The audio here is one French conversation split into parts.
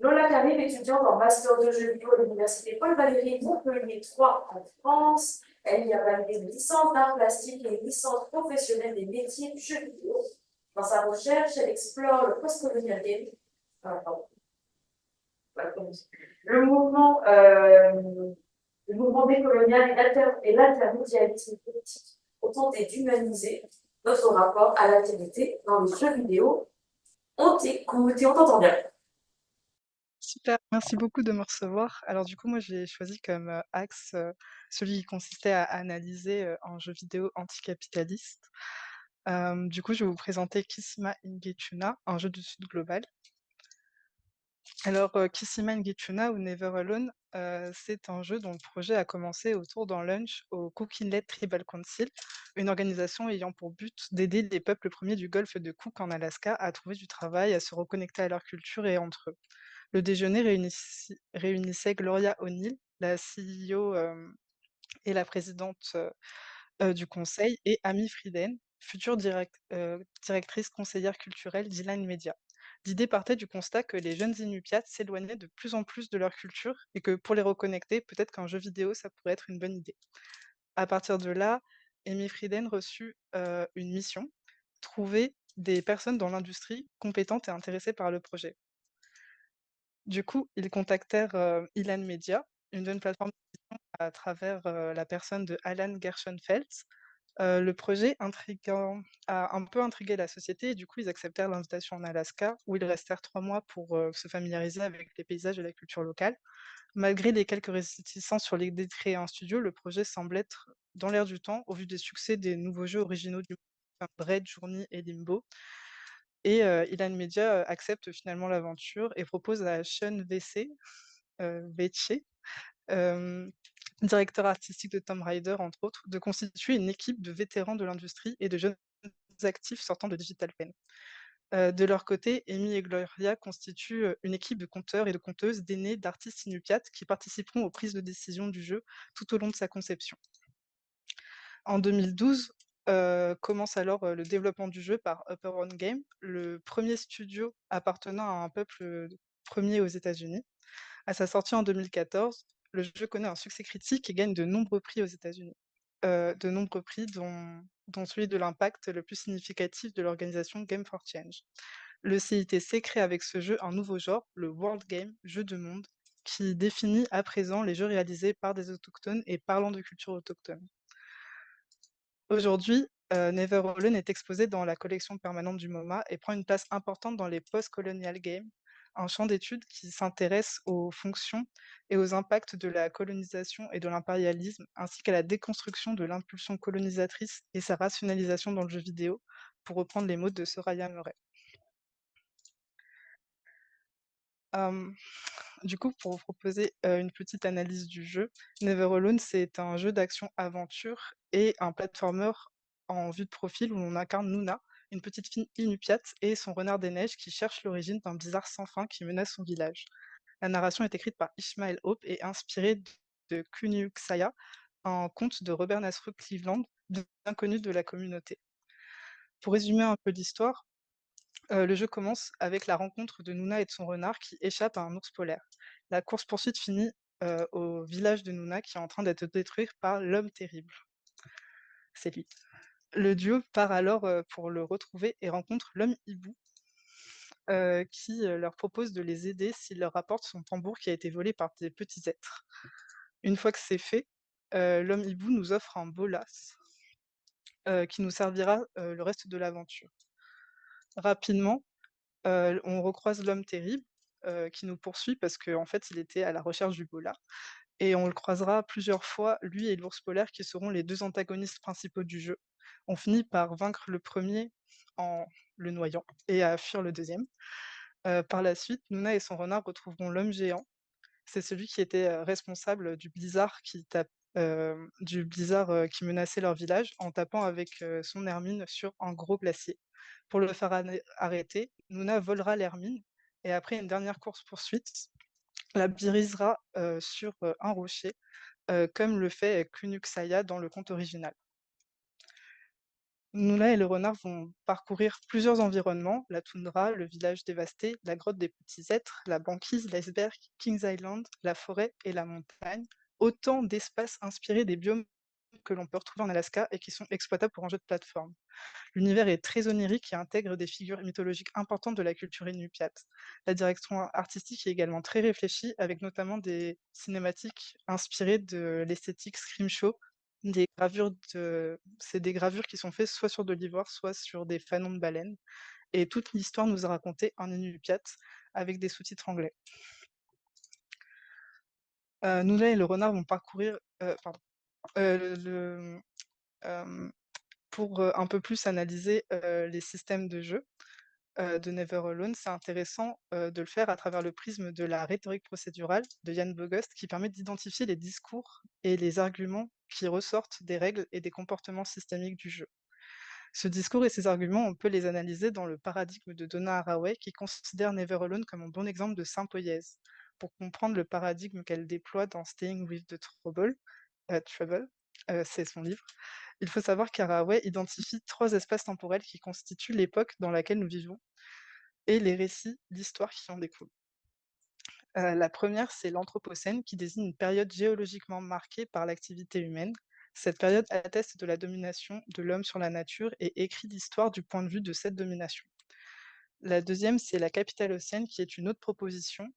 Lola Karim, étudiante en master de jeux vidéo à l'université Paul Valéry Montpellier 3 en France. Elle y a validé une licence d'art plastique et une licence professionnelle des métiers du jeu vidéo. Dans sa recherche, elle explore le postcolonial game. Pardon. Le mouvement, le mouvement décolonial et l'intermondialisme politique ont tenté d'humaniser notre rapport à l'altérité dans les jeux vidéo. On t'écoute et on t'entend bien. Super, merci beaucoup de me recevoir. Alors du coup, moi j'ai choisi comme axe celui qui consistait à analyser un jeu vidéo anticapitaliste. Du coup, je vais vous présenter Kissima Ingetuna, un jeu du Sud global. Alors, Kissima Ingetuna ou Never Alone, c'est un jeu dont le projet a commencé autour d'un lunch au Cook Inlet Tribal Council, une organisation ayant pour but d'aider les peuples premiers du golfe de Cook en Alaska à trouver du travail, à se reconnecter à leur culture et entre eux. Le déjeuner réunissait Gloria O'Neill, la CEO et la présidente du conseil, et Amy Frieden, future directrice conseillère culturelle d'Ilan Media. L'idée partait du constat que les jeunes Inupiats s'éloignaient de plus en plus de leur culture et que pour les reconnecter, peut-être qu'un jeu vidéo, ça pourrait être une bonne idée. À partir de là, Amy Frieden reçut une mission, trouver des personnes dans l'industrie compétentes et intéressées par le projet. Du coup, ils contactèrent Ilan Media, une jeune plateforme à travers la personne de Alan Gershenfeld. Le projet a un peu intrigué la société et du coup, ils acceptèrent l'invitation en Alaska, où ils restèrent 3 mois pour se familiariser avec les paysages et la culture locale. Malgré les quelques réticences sur l'idée de créer un studio, le projet semble être dans l'air du temps, au vu des succès des nouveaux jeux originaux du comme Braid, Journey et Limbo. Et Ilan Media accepte finalement l'aventure et propose à Sean Vecce, hem, directeur artistique de Tomb Raider, entre autres, de constituer une équipe de vétérans de l'industrie et de jeunes actifs sortant de Digital Pen. De leur côté, Amy et Gloria constituent une équipe de conteurs et de conteuses d'aînés d'artistes inupiates qui participeront aux prises de décision du jeu tout au long de sa conception. En 2012, commence alors le développement du jeu par Upper One Game, le premier studio appartenant à un peuple premier aux États-Unis. À sa sortie en 2014, le jeu connaît un succès critique et gagne de nombreux prix aux États-Unis. De nombreux prix dont celui de l'impact le plus significatif de l'organisation Game for Change. Le CITC crée avec ce jeu un nouveau genre, le World Game, jeu de monde, qui définit à présent les jeux réalisés par des autochtones et parlant de culture autochtone. Aujourd'hui, Never Alone est exposé dans la collection permanente du MoMA et prend une place importante dans les post-colonial games, un champ d'études qui s'intéresse aux fonctions et aux impacts de la colonisation et de l'impérialisme, ainsi qu'à la déconstruction de l'impulsion colonisatrice et sa rationalisation dans le jeu vidéo, pour reprendre les mots de Soraya Murray. Hem, du coup, pour vous proposer, une petite analyse du jeu, Never Alone, c'est un jeu d'action-aventure et un platformer en vue de profil où l'on incarne Nuna, une petite fille inupiate et son renard des neiges qui cherche l'origine d'un blizzard sans fin qui menace son village. La narration est écrite par Ishmael Hope et inspirée de Kunyuksaya, un conte de Robert Nasrud Cleveland, bien connu de la communauté. Pour résumer un peu l'histoire, le jeu commence avec la rencontre de Nuna et de son renard qui échappent à un ours polaire. La course-poursuite finit, au village de Nuna qui est en train d'être détruit par l'homme terrible. C'est lui. Le duo part alors, pour le retrouver et rencontre l'homme hibou, qui, leur propose de les aider s'il leur rapporte son tambour qui a été volé par des petits êtres. Une fois que c'est fait, l'homme hibou nous offre un bolas, qui nous servira, le reste de l'aventure. Rapidement, on recroise l'homme terrible, qui nous poursuit parce qu'en fait, il était à la recherche du bola et on le croisera plusieurs fois, lui et l'ours polaire qui seront les 2 antagonistes principaux du jeu. On finit par vaincre le premier en le noyant et à fuir le deuxième. Par la suite, Nuna et son renard retrouveront l'homme géant. C'est celui qui était, responsable du blizzard, qui menaçait leur village en tapant avec, son hermine sur un gros glacier. Pour le faire arrêter, Nuna volera l'hermine et après une dernière course-poursuite, la brisera, sur, un rocher, comme le fait Kunuksaya dans le conte original. Nuna et le renard vont parcourir plusieurs environnements, la toundra, le village dévasté, la grotte des petits êtres, la banquise, l'iceberg, Kings Island, la forêt et la montagne. Autant d'espaces inspirés des biomes que l'on peut retrouver en Alaska et qui sont exploitables pour un jeu de plateforme. L'univers est très onirique et intègre des figures mythologiques importantes de la culture inupiate. La direction artistique est également très réfléchie, avec notamment des cinématiques inspirées de l'esthétique Scream Show. C'est des gravures qui sont faites soit sur de l'ivoire, soit sur des fanons de baleines. Et toute l'histoire nous est racontée en inupiate, avec des sous-titres anglais. Nuna et le renard vont parcourir, pardon, le, euh, pour un peu plus analyser les systèmes de jeu de Never Alone, c'est intéressant de le faire à travers le prisme de la rhétorique procédurale de Jan Bogost, qui permet d'identifier les discours et les arguments qui ressortent des règles et des comportements systémiques du jeu. Ce discours et ces arguments, on peut les analyser dans le paradigme de Donna Haraway, qui considère Never Alone comme un bon exemple de sympoïèse. Pour comprendre le paradigme qu'elle déploie dans Staying with the Trouble, c'est son livre, il faut savoir qu'Haraway identifie trois espaces temporels qui constituent l'époque dans laquelle nous vivons et les récits d'histoire qui en découlent. La première, c'est l'Anthropocène, qui désigne une période géologiquement marquée par l'activité humaine. Cette période atteste de la domination de l'homme sur la nature et écrit l'histoire du point de vue de cette domination. La deuxième, c'est la Capitalocène, qui est une autre proposition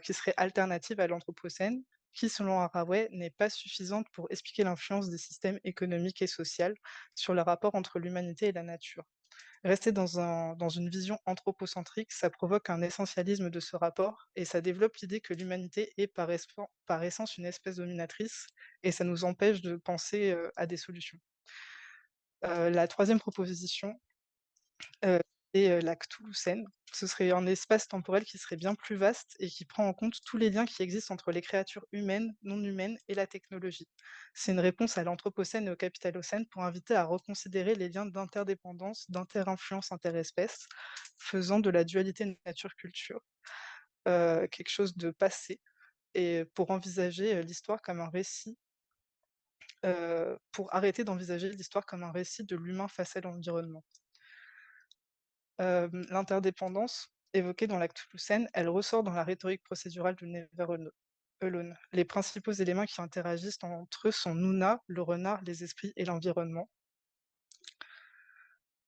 qui serait alternative à l'Anthropocène, qui, selon Haraway, n'est pas suffisante pour expliquer l'influence des systèmes économiques et sociaux sur le rapport entre l'humanité et la nature. Rester dans une vision anthropocentrique, ça provoque un essentialisme de ce rapport et ça développe l'idée que l'humanité est par essence une espèce dominatrice et ça nous empêche de penser à des solutions. La troisième proposition est la Cthulhucène. Ce serait un espace temporel qui serait bien plus vaste et qui prend en compte tous les liens qui existent entre les créatures humaines, non humaines et la technologie. C'est une réponse à l'Anthropocène et au Capitalocène pour inviter à reconsidérer les liens d'interdépendance, d'inter-influence interespèces, faisant de la dualité nature-culture quelque chose de passé et pour envisager l'histoire comme un récit, pour arrêter d'envisager l'histoire comme un récit de l'humain face à l'environnement. L'interdépendance évoquée dans l'acte Cthulhucène, elle ressort dans la rhétorique procédurale de Never Alone. Les principaux éléments qui interagissent entre eux sont Nuna, le renard, les esprits et l'environnement.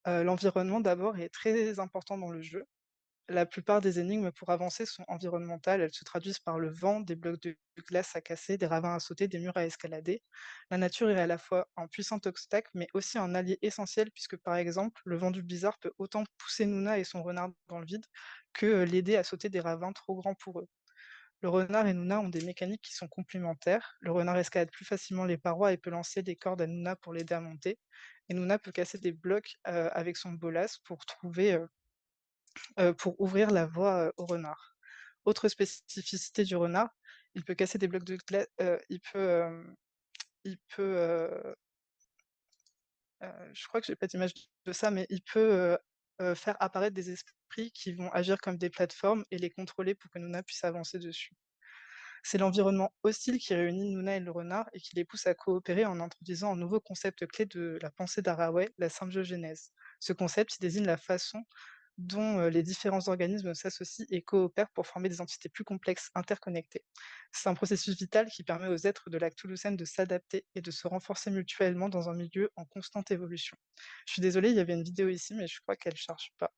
L'environnement d'abord est très important dans le jeu. La plupart des énigmes pour avancer sont environnementales. Elles se traduisent par le vent, des blocs de glace à casser, des ravins à sauter, des murs à escalader. La nature est à la fois un puissant obstacle, mais aussi un allié essentiel, puisque par exemple, le vent du blizzard peut autant pousser Nuna et son renard dans le vide que l'aider à sauter des ravins trop grands pour eux. Le renard et Nuna ont des mécaniques qui sont complémentaires. Le renard escalade plus facilement les parois et peut lancer des cordes à Nuna pour l'aider à monter. Et Nuna peut casser des blocs avec son bolas pour ouvrir la voie au renard. Autre spécificité du renard, il peut casser des blocs de glace, il peut je crois que j'ai pas d'image de ça, mais il peut faire apparaître des esprits qui vont agir comme des plateformes et les contrôler pour que Nuna puisse avancer dessus. C'est l'environnement hostile qui réunit Nuna et le renard et qui les pousse à coopérer en introduisant un nouveau concept clé de la pensée d'Haraway, la symbiogénèse. Ce concept, il désigne la façon dont les différents organismes s'associent et coopèrent pour former des entités plus complexes, interconnectées. C'est un processus vital qui permet aux êtres de la Cthulhucène de s'adapter et de se renforcer mutuellement dans un milieu en constante évolution. Je suis désolée, il y avait une vidéo ici, mais je crois qu'elle ne charge pas.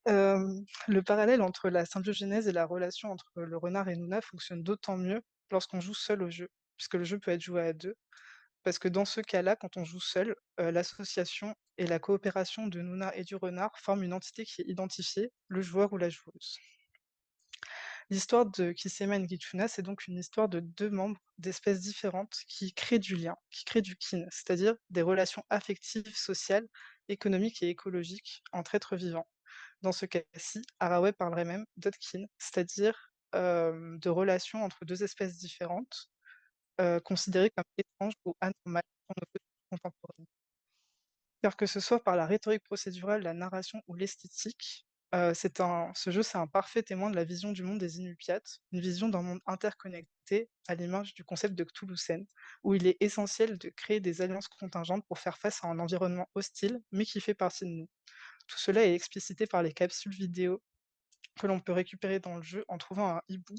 Le parallèle entre la symbiogénèse et la relation entre le renard et Nuna fonctionne d'autant mieux lorsqu'on joue seul au jeu, puisque le jeu peut être joué à deux. Parce que dans ce cas-là, quand on joue seul, l'association et la coopération de Nuna et du renard forment une entité qui est identifiée, le joueur ou la joueuse. L'histoire de Kisema Ngitchuna, c'est donc une histoire de deux membres d'espèces différentes qui créent du lien, qui créent du kin, c'est-à-dire des relations affectives, sociales, économiques et écologiques entre êtres vivants. Dans ce cas-ci, Haraway parlerait même d'Odkin, c'est-à-dire de relations entre deux espèces différentes, considérées comme étranges ou anormales pour nos sociétés contemporaines. Car que ce soit par la rhétorique procédurale, la narration ou l'esthétique, Ce jeu, c'est un parfait témoin de la vision du monde des Inupiats, une vision d'un monde interconnecté à l'image du concept de Cthulhu-Cen, où il est essentiel de créer des alliances contingentes pour faire face à un environnement hostile, mais qui fait partie de nous. Tout cela est explicité par les capsules vidéo que l'on peut récupérer dans le jeu en trouvant un hibou.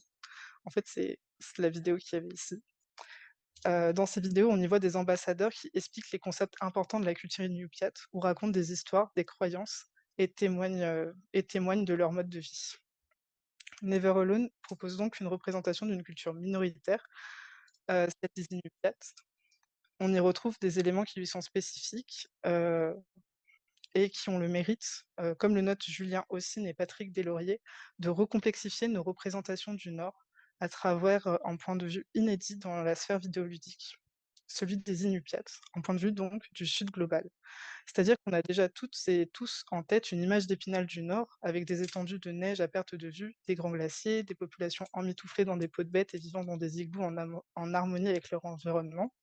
En fait, c'est la vidéo qu'il y avait ici. Dans ces vidéos, on y voit des ambassadeurs qui expliquent les concepts importants de la culture inupiate ou racontent des histoires, des croyances et témoignent de leur mode de vie. Never Alone propose donc une représentation d'une culture minoritaire, celle des Inupiats. On y retrouve des éléments qui lui sont spécifiques, et qui ont le mérite, comme le notent Julien Haussine et Patrick Deslauriers, de recomplexifier nos représentations du Nord à travers, un point de vue inédit dans la sphère vidéoludique, celui des Inupiats, un point de vue donc du Sud global. C'est-à-dire qu'on a déjà toutes et tous en tête une image d'Épinal du Nord, avec des étendues de neige à perte de vue, des grands glaciers, des populations emmitouflées dans des peaux de bêtes et vivant dans des igloos en harmonie avec leur environnement.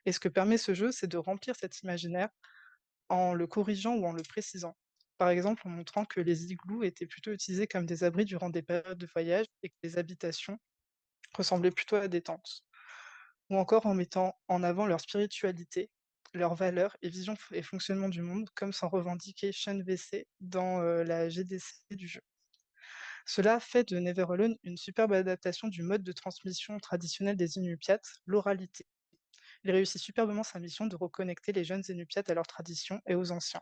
Et ce que permet ce jeu, c'est de remplir cet imaginaire en le corrigeant ou en le précisant. Par exemple, en montrant que les igloos étaient plutôt utilisés comme des abris durant des périodes de voyage et que les habitations ressemblaient plutôt à des tentes. Ou encore en mettant en avant leur spiritualité, leurs valeurs et vision et fonctionnement du monde, comme s'en revendiquait Sean VC dans la GDC du jeu. Cela fait de Never Alone une superbe adaptation du mode de transmission traditionnel des Inupiats, l'oralité. Il réussit superbement sa mission de reconnecter les jeunes Inupiats à leurs traditions et aux anciens.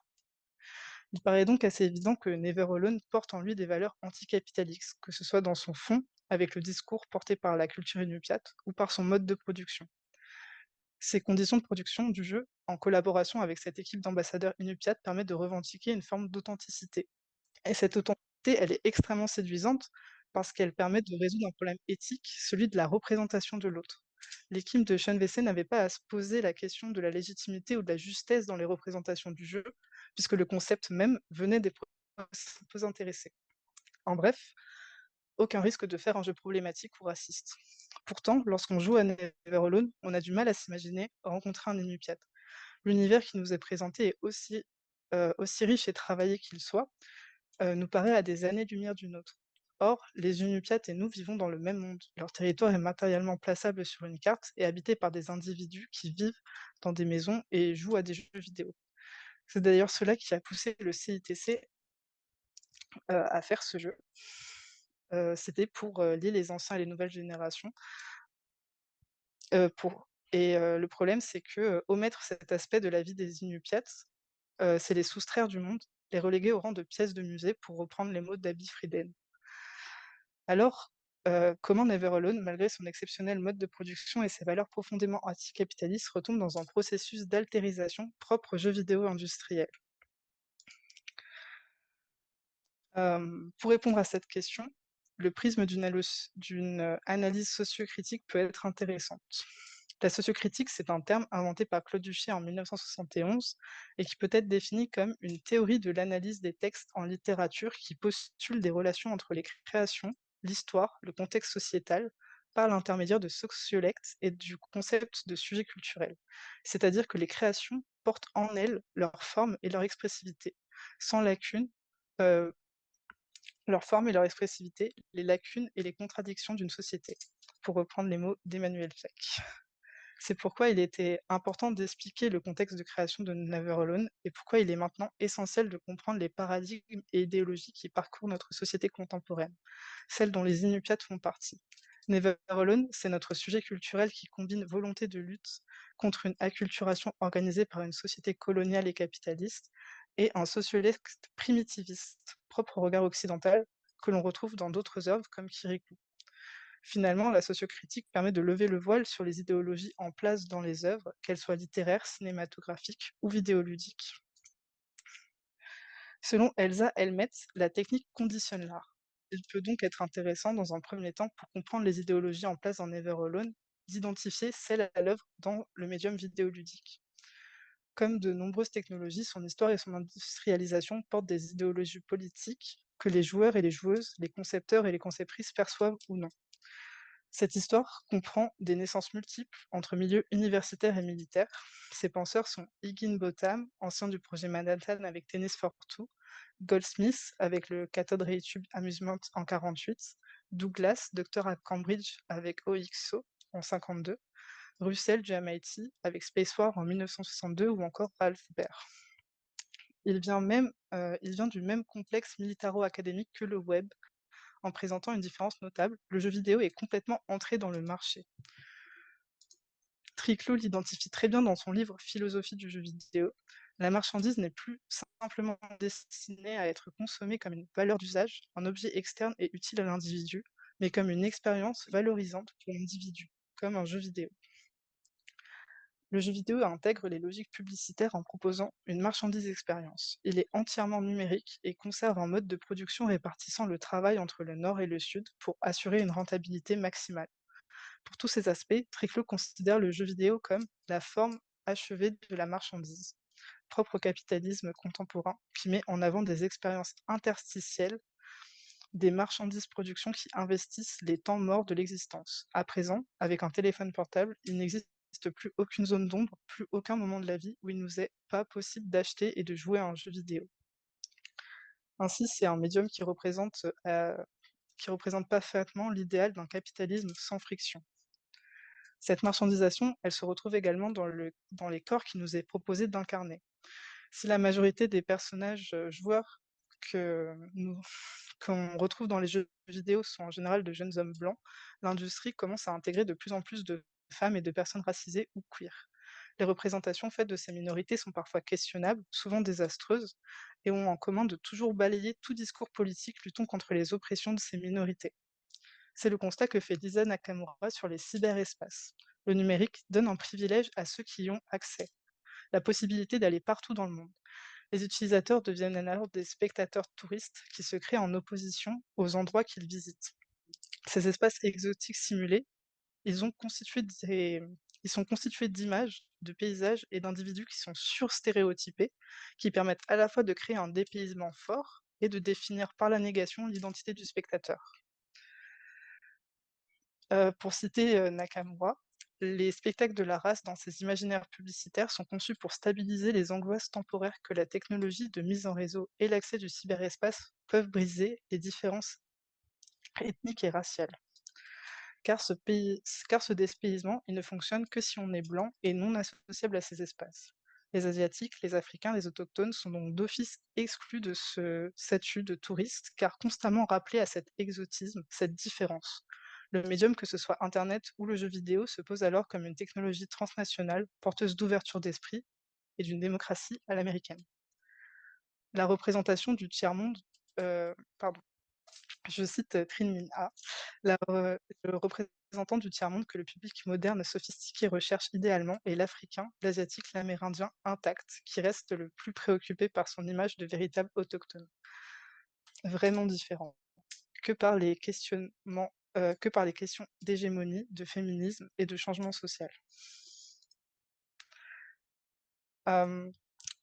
Il paraît donc assez évident que Never Alone porte en lui des valeurs anticapitalistes, que ce soit dans son fond, avec le discours porté par la culture inupiate, ou par son mode de production. Ces conditions de production du jeu, en collaboration avec cette équipe d'ambassadeurs inupiates, permettent de revendiquer une forme d'authenticité. Et cette authenticité, elle est extrêmement séduisante parce qu'elle permet de résoudre un problème éthique, celui de la représentation de l'autre. L'équipe de Sean VC n'avait pas à se poser la question de la légitimité ou de la justesse dans les représentations du jeu, puisque le concept même venait des principaux intéressés. En bref, aucun risque de faire un jeu problématique ou raciste. Pourtant, lorsqu'on joue à Never Alone, on a du mal à s'imaginer rencontrer un Inupiat. L'univers qui nous est présenté est aussi riche et travaillé qu'il soit, nous paraît à des années-lumière du nôtre. Or, les Inupiats et nous vivons dans le même monde. Leur territoire est matériellement plaçable sur une carte et habité par des individus qui vivent dans des maisons et jouent à des jeux vidéo. C'est d'ailleurs cela qui a poussé le CITC à faire ce jeu. C'était pour lier les anciens et les nouvelles générations. Le problème, c'est que omettre cet aspect de la vie des Inupiats, c'est les soustraire du monde, les reléguer au rang de pièces de musée, pour reprendre les mots d'Abby Frieden. Alors, comment Never Alone, malgré son exceptionnel mode de production et ses valeurs profondément anticapitalistes, retombe dans un processus d'altérisation propre aux jeux vidéo industriels? Pour répondre à cette question, le prisme d'une analyse sociocritique peut être intéressante. La sociocritique, c'est un terme inventé par Claude Duchier en 1971 et qui peut être défini comme une théorie de l'analyse des textes en littérature qui postule des relations entre les créations, l'histoire, le contexte sociétal, par l'intermédiaire de sociolectes et du concept de sujet culturel. C'est-à-dire que les créations portent en elles leur forme et leur expressivité, sans lacune, euh, leur forme et leur expressivité, les lacunes et les contradictions d'une société, pour reprendre les mots d'Emmanuel Fleck. C'est pourquoi il était important d'expliquer le contexte de création de Never Alone et pourquoi il est maintenant essentiel de comprendre les paradigmes et idéologies qui parcourent notre société contemporaine, celle dont les Inupiats font partie. Never Alone, c'est notre sujet culturel qui combine volonté de lutte contre une acculturation organisée par une société coloniale et capitaliste et un sociolecte primitiviste, propre au regard occidental, que l'on retrouve dans d'autres œuvres comme Kirikou. Finalement, la sociocritique permet de lever le voile sur les idéologies en place dans les œuvres, qu'elles soient littéraires, cinématographiques ou vidéoludiques. Selon Elsa Helmetz, la technique conditionne l'art. Il peut donc être intéressant, dans un premier temps, pour comprendre les idéologies en place dans Never Alone, d'identifier celles à l'œuvre dans le médium vidéoludique. Comme de nombreuses technologies, son histoire et son industrialisation portent des idéologies politiques que les joueurs et les joueuses, les concepteurs et les conceptrices perçoivent ou non. Cette histoire comprend des naissances multiples entre milieux universitaires et militaires. Ces penseurs sont Higginbotham, ancien du projet Manhattan avec Tennis for Two, Goldsmith avec le Cathode Ray Tube Amusement en 48, Douglas, docteur à Cambridge avec OXO en 52, Russell du MIT avec Space War en 1962 ou encore Ralph Baer. Il vient du même complexe militaro-académique que le web, en présentant une différence notable, le jeu vidéo est complètement entré dans le marché. Triclot l'identifie très bien dans son livre Philosophie du jeu vidéo. La marchandise n'est plus simplement destinée à être consommée comme une valeur d'usage, un objet externe et utile à l'individu, mais comme une expérience valorisante pour l'individu, comme un jeu vidéo. Le jeu vidéo intègre les logiques publicitaires en proposant une marchandise expérience. Il est entièrement numérique et conserve un mode de production répartissant le travail entre le nord et le sud pour assurer une rentabilité maximale. Pour tous ces aspects, Triclot considère le jeu vidéo comme la forme achevée de la marchandise, propre au capitalisme contemporain, qui met en avant des expériences interstitielles, des marchandises production qui investissent les temps morts de l'existence. À présent, avec un téléphone portable, il n'existe plus aucune zone d'ombre, plus aucun moment de la vie où il nous est pas possible d'acheter et de jouer à un jeu vidéo. Ainsi, c'est un médium qui représente parfaitement l'idéal d'un capitalisme sans friction. Cette marchandisation, elle se retrouve également dans les corps qui nous est proposé d'incarner. Si la majorité des personnages joueurs que nous, qu'on retrouve dans les jeux vidéo sont en général de jeunes hommes blancs, l'industrie commence à intégrer de plus en plus de femmes et de personnes racisées ou queer. Les représentations faites de ces minorités sont parfois questionnables, souvent désastreuses, et ont en commun de toujours balayer tout discours politique luttant contre les oppressions de ces minorités. C'est le constat que fait Lisa Nakamura sur les cyberespaces. Le numérique donne un privilège à ceux qui y ont accès, la possibilité d'aller partout dans le monde. Les utilisateurs deviennent alors des spectateurs touristes qui se créent en opposition aux endroits qu'ils visitent. Ces espaces exotiques simulés, ils, ont constitué ils sont constitués d'images, de paysages et d'individus qui sont surstéréotypés, qui permettent à la fois de créer un dépaysement fort et de définir par la négation l'identité du spectateur. Pour citer Nakamura, les spectacles de la race dans ces imaginaires publicitaires sont conçus pour stabiliser les angoisses temporaires que la technologie de mise en réseau et l'accès du cyberespace peuvent briser les différences ethniques et raciales. Car ce dépaysement, il ne fonctionne que si on est blanc et non associable à ces espaces. Les Asiatiques, les Africains, les autochtones sont donc d'office exclus de ce statut de touristes, car constamment rappelés à cet exotisme, cette différence. Le médium, que ce soit Internet ou le jeu vidéo, se pose alors comme une technologie transnationale, porteuse d'ouverture d'esprit et d'une démocratie à l'américaine. La représentation du tiers-monde, pardon, je cite Trinh Minh A, le représentant du tiers-monde que le public moderne sophistiqué recherche idéalement est l'Africain, l'Asiatique, l'Amérindien intact, qui reste le plus préoccupé par son image de véritable autochtone. Vraiment différent que par les que par les questions d'hégémonie, de féminisme et de changement social. Euh,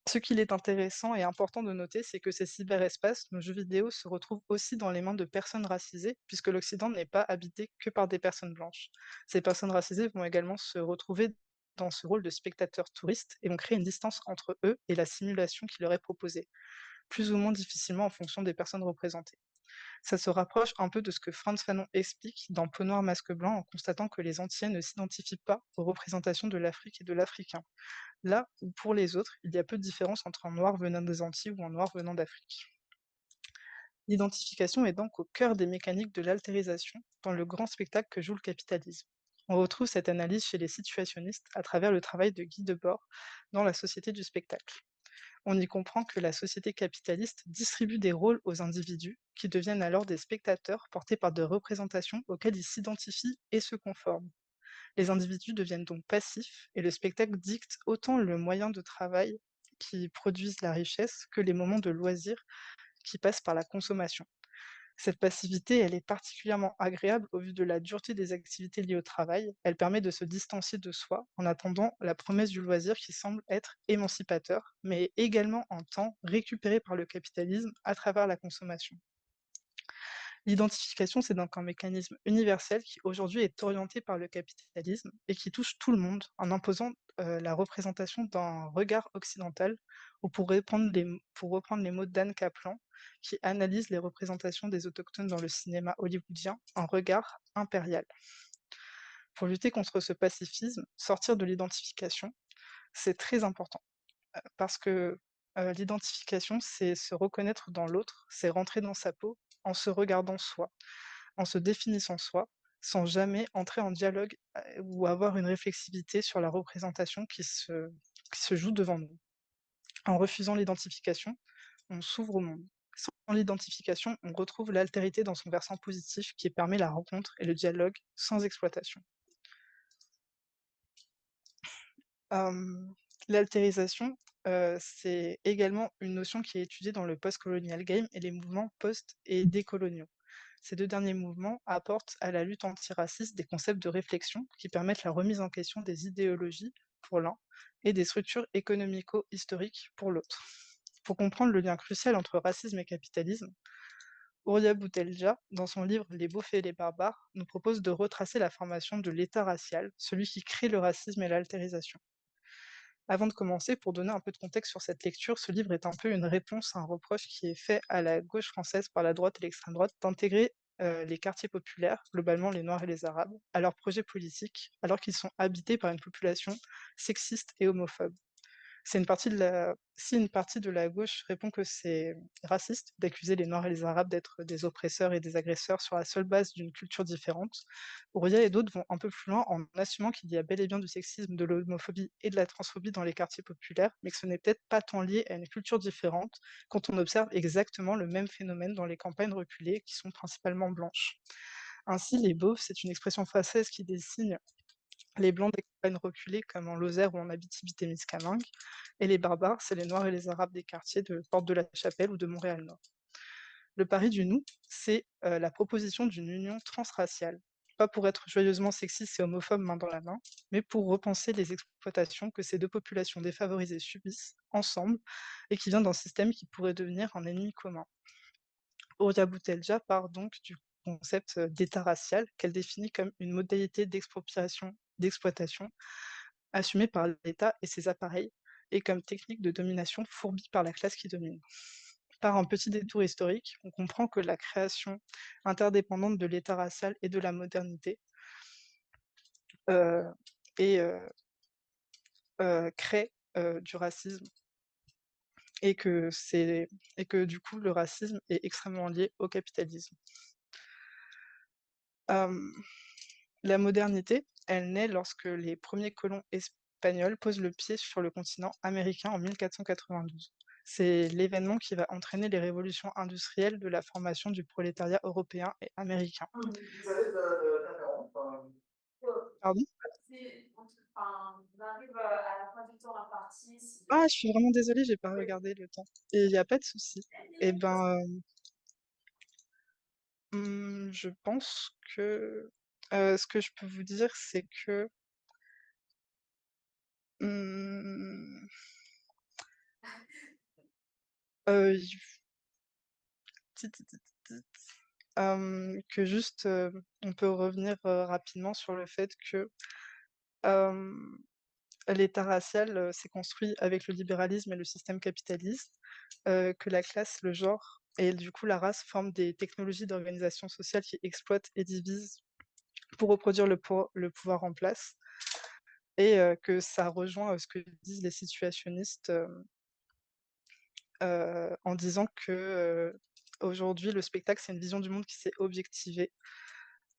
Ce qu'il est intéressant et important de noter, c'est que ces cyberespaces, nos jeux vidéo, se retrouvent aussi dans les mains de personnes racisées, puisque l'Occident n'est pas habité que par des personnes blanches. Ces personnes racisées vont également se retrouver dans ce rôle de spectateurs touristes et vont créer une distance entre eux et la simulation qui leur est proposée, plus ou moins difficilement en fonction des personnes représentées. Ça se rapproche un peu de ce que Frantz Fanon explique dans Peau noire, masque blanc, en constatant que les Antillais ne s'identifient pas aux représentations de l'Afrique et de l'Africain. Là où pour les autres, il y a peu de différence entre un noir venant des Antilles ou un noir venant d'Afrique. L'identification est donc au cœur des mécaniques de l'altérisation dans le grand spectacle que joue le capitalisme. On retrouve cette analyse chez les situationnistes à travers le travail de Guy Debord dans La société du spectacle. On y comprend que la société capitaliste distribue des rôles aux individus qui deviennent alors des spectateurs portés par des représentations auxquelles ils s'identifient et se conforment. Les individus deviennent donc passifs et le spectacle dicte autant le moyen de travail qui produisent la richesse que les moments de loisir qui passent par la consommation. Cette passivité, elle est particulièrement agréable au vu de la dureté des activités liées au travail. Elle permet de se distancier de soi en attendant la promesse du loisir qui semble être émancipateur, mais également en temps récupéré par le capitalisme à travers la consommation. L'identification, c'est donc un mécanisme universel qui aujourd'hui est orienté par le capitalisme et qui touche tout le monde en imposant la représentation d'un regard occidental, ou pour reprendre les mots d'Anne Kaplan, qui analyse les représentations des autochtones dans le cinéma hollywoodien, un regard impérial. Pour lutter contre ce pacifisme, sortir de l'identification, c'est très important parce que l'identification, c'est se reconnaître dans l'autre, c'est rentrer dans sa peau en se regardant soi, en se définissant soi, sans jamais entrer en dialogue ou avoir une réflexivité sur la représentation qui se joue devant nous. En refusant l'identification, on s'ouvre au monde. Sans l'identification, on retrouve l'altérité dans son versant positif qui permet la rencontre et le dialogue sans exploitation. L'altérisation, c'est également une notion qui est étudiée dans le post-colonial game et les mouvements post- et décoloniaux. Ces deux derniers mouvements apportent à la lutte antiraciste des concepts de réflexion qui permettent la remise en question des idéologies pour l'un et des structures économico-historiques pour l'autre. Pour comprendre le lien crucial entre racisme et capitalisme, Horia Boutelja, dans son livre Les Beaufs et les barbares, nous propose de retracer la formation de l'État racial, celui qui crée le racisme et l'altérisation. Avant de commencer, pour donner un peu de contexte sur cette lecture, ce livre est un peu une réponse à un reproche qui est fait à la gauche française par la droite et l'extrême droite d'intégrer les quartiers populaires, globalement les Noirs et les Arabes, à leurs projets politiques, alors qu'ils sont habités par une population sexiste et homophobe. Si une partie de la gauche répond que c'est raciste d'accuser les Noirs et les Arabes d'être des oppresseurs et des agresseurs sur la seule base d'une culture différente, Ouria et d'autres vont un peu plus loin en assumant qu'il y a bel et bien du sexisme, de l'homophobie et de la transphobie dans les quartiers populaires, mais que ce n'est peut-être pas tant lié à une culture différente quand on observe exactement le même phénomène dans les campagnes reculées qui sont principalement blanches. Ainsi, les beaufs, c'est une expression française qui désigne les blancs des campagnes reculées comme en Lozère ou en Abitibi-Témiscamingue, et les barbares, c'est les Noirs et les Arabes des quartiers de Porte de la Chapelle ou de Montréal-Nord. Le pari du nous, c'est la proposition d'une union transraciale, pas pour être joyeusement sexiste et homophobe main dans la main, mais pour repenser les exploitations que ces deux populations défavorisées subissent ensemble et qui vient d'un système qui pourrait devenir un ennemi commun. Horia Boutelja part donc du concept d'État racial qu'elle définit comme une modalité d'expropriation, d'exploitation assumée par l'État et ses appareils, et comme technique de domination fourbie par la classe qui domine. Par un petit détour historique, on comprend que la création interdépendante de l'État racial et de la modernité euh, et, crée du racisme et que du coup le racisme est extrêmement lié au capitalisme. La modernité, elle naît lorsque les premiers colons espagnols posent le pied sur le continent américain en 1492. C'est l'événement qui va entraîner les révolutions industrielles de la formation du prolétariat européen et américain. Vous avez de l'interrompre. Pardon? On arrive à la fin du temps imparti. Ah, je suis vraiment désolée, j'ai pas regardé le temps. Et il n'y a pas de souci. Eh ben, je pense que ce que je peux vous dire, c'est que hum, il que juste, on peut revenir, rapidement sur le fait que, hem, l'État racial, s'est construit avec le libéralisme et le système capitaliste, que la classe, le genre et du coup la race forment des technologies d'organisation sociale qui exploitent et divisent pour reproduire le pouvoir en place et que ça rejoint, ce que disent les situationnistes, en disant que, aujourd'hui le spectacle, c'est une vision du monde qui s'est objectivée.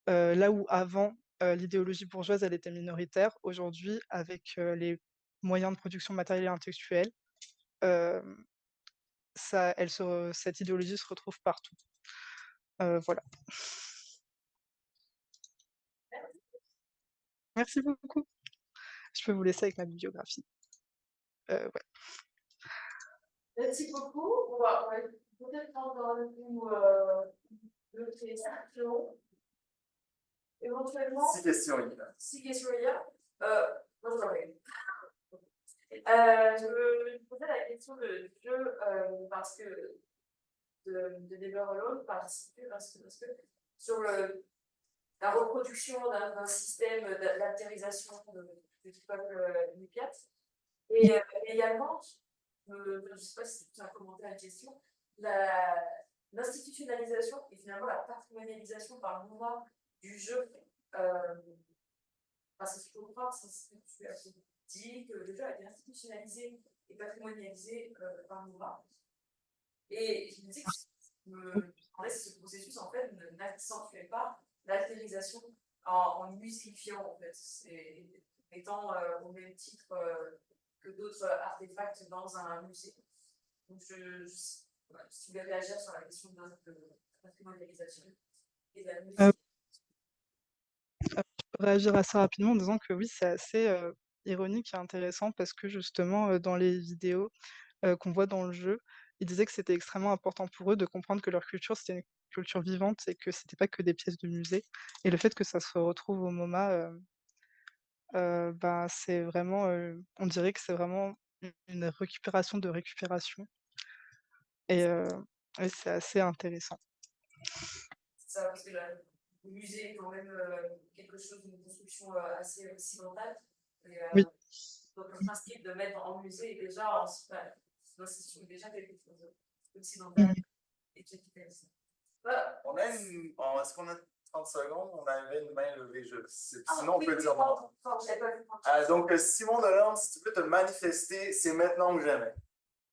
Là où avant, l'idéologie bourgeoise, elle était minoritaire, aujourd'hui, avec les moyens de production matérielle et intellectuelle, hem, cette idéologie se retrouve partout. Voilà. Merci beaucoup. Je peux vous laisser avec ma bibliographie. Ouais. Merci beaucoup. On va peut-être prendre dans le coup le question. Éventuellement. 6 questions, il y a. 6 questions, il y a. Moi, j'en ai. Je me posais la question de jeu parce que de Never Alone participer parce que sur la reproduction d'un système d'altérisation du peuple Nupiat. Et également, je ne sais pas si tu as commenté la question, l'institutionnalisation et finalement la patrimonialisation par le mouvement du jeu. Parce que je peux croire, c'est ce que tu as dit, que le jeu a été institutionnalisé et patrimonialisé par le mouvement. Et je me dis que je me demandais si ce processus, en fait, n'accentuait pas l'altérisation en musifiant, en fait, étant au même titre que d'autres artefacts dans un musée. Donc, si tu voulais réagir sur la question de la patrimonialisation et de la musique. Je peux réagir assez rapidement en disant que oui, c'est assez ironique et intéressant parce que justement, dans les vidéos qu'on voit dans le jeu, ils disaient que c'était extrêmement important pour eux de comprendre que leur culture, c'était une culture vivante et que c'était pas que des pièces de musée. Et le fait que ça se retrouve au MoMA, bah, c'est vraiment, on dirait que c'est vraiment une récupération de récupération et c'est assez intéressant. C'est ça, parce que le musée est quand même quelque chose d'une construction assez occidentale. Et, Oui. donc le principe de mettre en musée est déjà, c'est déjà quelque chose d'occidental et qui est Est-ce qu'on a 30 secondes? On avait une main levée. Sinon, on oui, peut dire non. Donc, Simon Delorme, si tu peux te manifester, c'est maintenant ou jamais.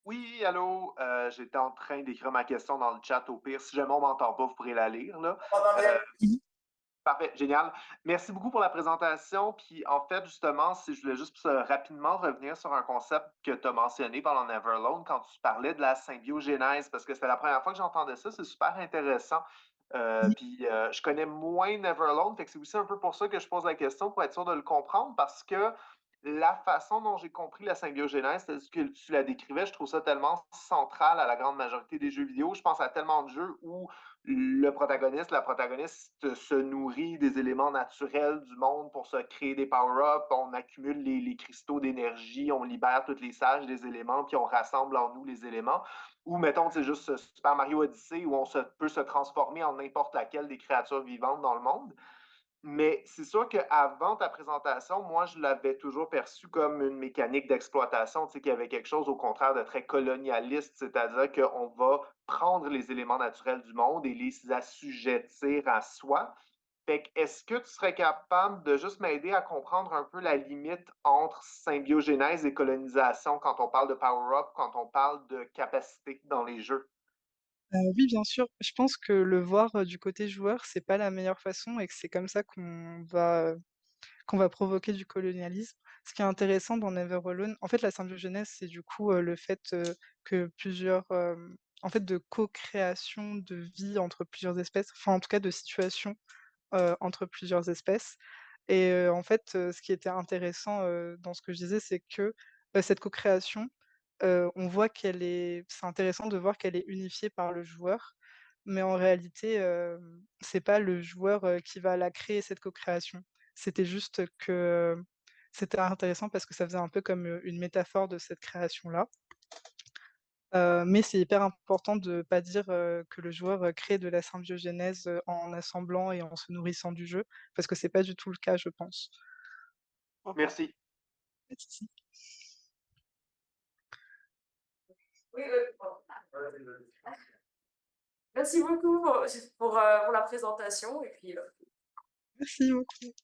Oui, allô, j'étais en train d'écrire ma question dans le chat. Au pire, si jamais on m'entend pas, vous pourrez la lire, là. On t'entend bien? Parfait, génial. Merci beaucoup pour la présentation. Puis en fait, justement, si je voulais juste rapidement revenir sur un concept que tu as mentionné pendant Neveralone quand tu parlais de la symbiogénèse, parce que c'était la première fois que j'entendais ça, c'est super intéressant. Puis je connais moins Neveralone, fait que c'est aussi un peu pour ça que je pose la question, pour être sûr de le comprendre, parce que la façon dont j'ai compris la symbiogénèse, c'est ce que tu la décrivais, je trouve ça tellement central à la grande majorité des jeux vidéo. Je pense à tellement de jeux où la protagoniste se nourrit des éléments naturels du monde pour se créer des power-ups, on accumule les cristaux d'énergie, on libère toutes les sages des éléments, puis on rassemble en nous les éléments. Ou mettons, c'est juste Super Mario Odyssey où peut se transformer en n'importe laquelle des créatures vivantes dans le monde. Mais c'est sûr qu'avant ta présentation, moi, je l'avais toujours perçu comme une mécanique d'exploitation, tu sais, qu'il y avait quelque chose au contraire de très colonialiste, c'est-à-dire qu'on va prendre les éléments naturels du monde et les assujettir à soi. Fait que est-ce que tu serais capable de juste m'aider à comprendre un peu la limite entre symbiogénèse et colonisation quand on parle de power-up, quand on parle de capacité dans les jeux? Oui, bien sûr. Je pense que le voir, du côté joueur, c'est pas la meilleure façon et que c'est comme ça qu'on va provoquer du colonialisme. Ce qui est intéressant dans Never Alone, en fait, la symbiogénèse, c'est du coup, le fait, que plusieurs, en fait, de co-création de vie entre plusieurs espèces, enfin, en tout cas, de situations, entre plusieurs espèces et en fait, ce qui était intéressant, dans ce que je disais, c'est que, cette co-création, on voit c'est intéressant de voir qu'elle est unifiée par le joueur, mais en réalité, c'est pas le joueur, qui va la créer cette co-création. C'était juste que, c'était intéressant parce que ça faisait un peu comme, une métaphore de cette création-là. Mais c'est hyper important de pas dire, que le joueur, crée de la symbiogénèse, en assemblant et en se nourrissant du jeu, parce que c'est pas du tout le cas, je pense. Merci. Pas de souci. Oui, merci beaucoup pour la présentation et puis Merci beaucoup.